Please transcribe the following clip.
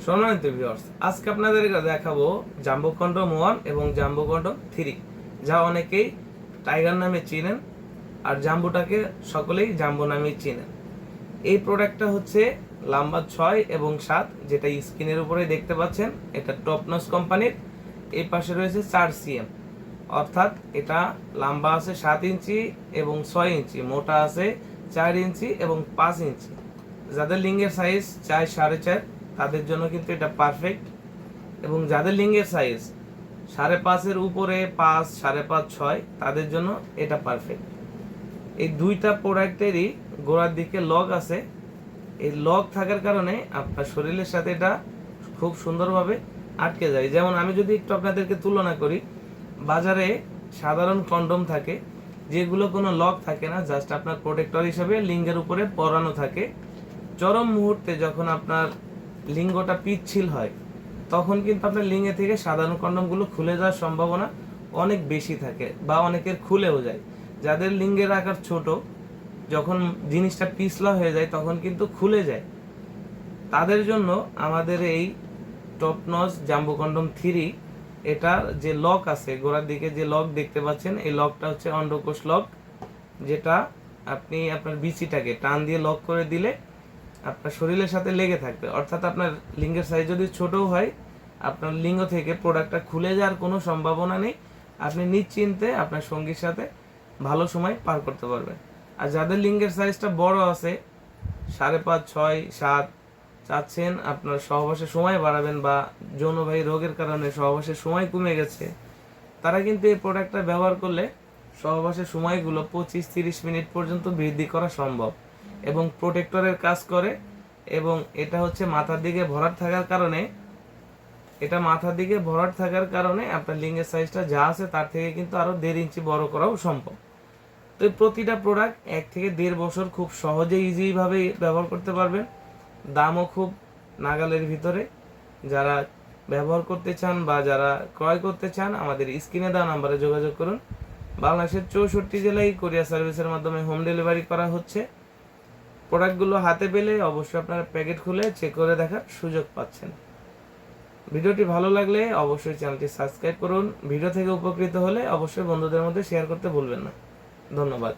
সম্মানিত ভিউয়ার্স, আজকে আপনাদেরকে দেখাবো জাম্বো কন্ডম 1 এবং জাম্বো কন্ডম 3, যা অনেকেই টাইগার নামে চিনেন আর জাম্বোটাকে সকলেই জাম্বো নামে চিনেন। এই প্রোডাক্টটা হচ্ছে লাম্বা 6 এবং 7, যেটা স্ক্রিনের উপরে দেখতে পাচ্ছেন। এটা টপনস কোম্পানির। এই পাশে রয়েছে 4 সিএম, অর্থাৎ এটা লাম্বা আছে 7 ইঞ্চি এবং 6 ইঞ্চি, মোটা আছে 4 ইঞ্চি এবং 5 ইঞ্চি। যাদের লিঙ্গের সাইজ 4.5.5 তাদের জন্য কিন্তু এটা পারফেক্ট, এবং যাদের লিঙ্গের সাইজ 5.5-এর উপরে 5, 5.5, 6 তাদের জন্য এটা পারফেক্ট। এই দুইটা প্রোডাক্টেরই গোড়ার দিকে লক আছে। এই লক থাকার কারণে আপনার শরীরের সাথে এটা খুব সুন্দরভাবে আটকে যায়। যেমন আমি যদি একটু আপনাদেরকে তুলনা করি, বাজারে সাধারণ কন্ডম থাকে যেগুলো কোনো লক থাকে না, জাস্ট আপনার প্রোটেক্টর হিসেবে লিঙ্গের উপরে পরানো থাকে। চরম মুহূর্তে যখন আপনার লিঙ্গটা পিচ্ছিল হয়, তখন কিন্তু আপনার লিঙ্গে থেকে সাধারণ কন্ডমগুলো খুলে যাওয়ার সম্ভাবনা অনেক বেশি থাকে, বা অনেকের খুলেও যায়। যাদের লিঙ্গের আকার ছোট, যখন জিনিসটা পিছলা হয়ে যায় তখন কিন্তু খুলে যায়। তাদের জন্য আমাদের এই টপনস জাম্বো কন্ডম 3, এটার যে লক আছে, গোড়ার দিকে যে লক দেখতে পাচ্ছেন, এই লকটা হচ্ছে অন্ডকোষ লক, যেটা আপনি আপনার বিচিটাকে টান দিয়ে লক করে দিলে আপনার শরীরের সাথে লেগে থাকবে। অর্থাৎ আপনার লিঙ্গের সাইজ যদি ছোটও হয়, আপনার লিঙ্গ থেকে প্রোডাক্টটা খুলে যাওয়ার কোনো সম্ভাবনা নেই। আপনি নিশ্চিন্তে আপনার সঙ্গীর সাথে ভালো সময় পার করতে পারবেন। আর যাদের লিঙ্গের সাইজটা বড় আছে, 5.5, 6, 7 চাচ্ছেন আপনার সহবাসের সময় বাড়াবেন, বা যৌনবাহী রোগের কারণে সহবাসের সময় কমে গেছে, তারা কিন্তু এই প্রোডাক্টটা ব্যবহার করলে সহবাসের সময়গুলো 25-30 মিনিট পর্যন্ত বৃদ্ধি করা সম্ভব, এবং প্রোটেক্টরের কাজ করে। এবং এটা হচ্ছে মাথার দিকে ভরাট থাকার কারণে আপনার লিঙ্গের সাইজটা যা আছে তার থেকে কিন্তু আরো 1.5 ইঞ্চি বড় করাও সম্ভব। তো এই প্রতিটা প্রোডাক্ট 1 থেকে 1.5 বছর খুব সহজে ইজি ভাবে ব্যবহার করতে পারবেন। দামও খুব নাগালের ভিতরে। যারা ব্যবহার করতে চান বা যারা ক্রয় করতে চান, আমাদের স্ক্রিনে দেওয়া নাম্বারে যোগাযোগ করুন। বাংলাদেশের 64 জেলায় কুরিয়ার সার্ভিসের মাধ্যমে হোম ডেলিভারি করা হচ্ছে। প্রোডাক্টগুলো হাতে পেলে অবশ্যই আপনারা প্যাকেট খুলে চেক করে দেখার সুযোগ পাচ্ছেন। ভিডিওটি ভালো লাগলে অবশ্যই চ্যানেলটি সাবস্ক্রাইব করুন। ভিডিও থেকে উপকৃত হলে অবশ্যই বন্ধুদের মধ্যে শেয়ার করতে ভুলবেন না। ধন্যবাদ।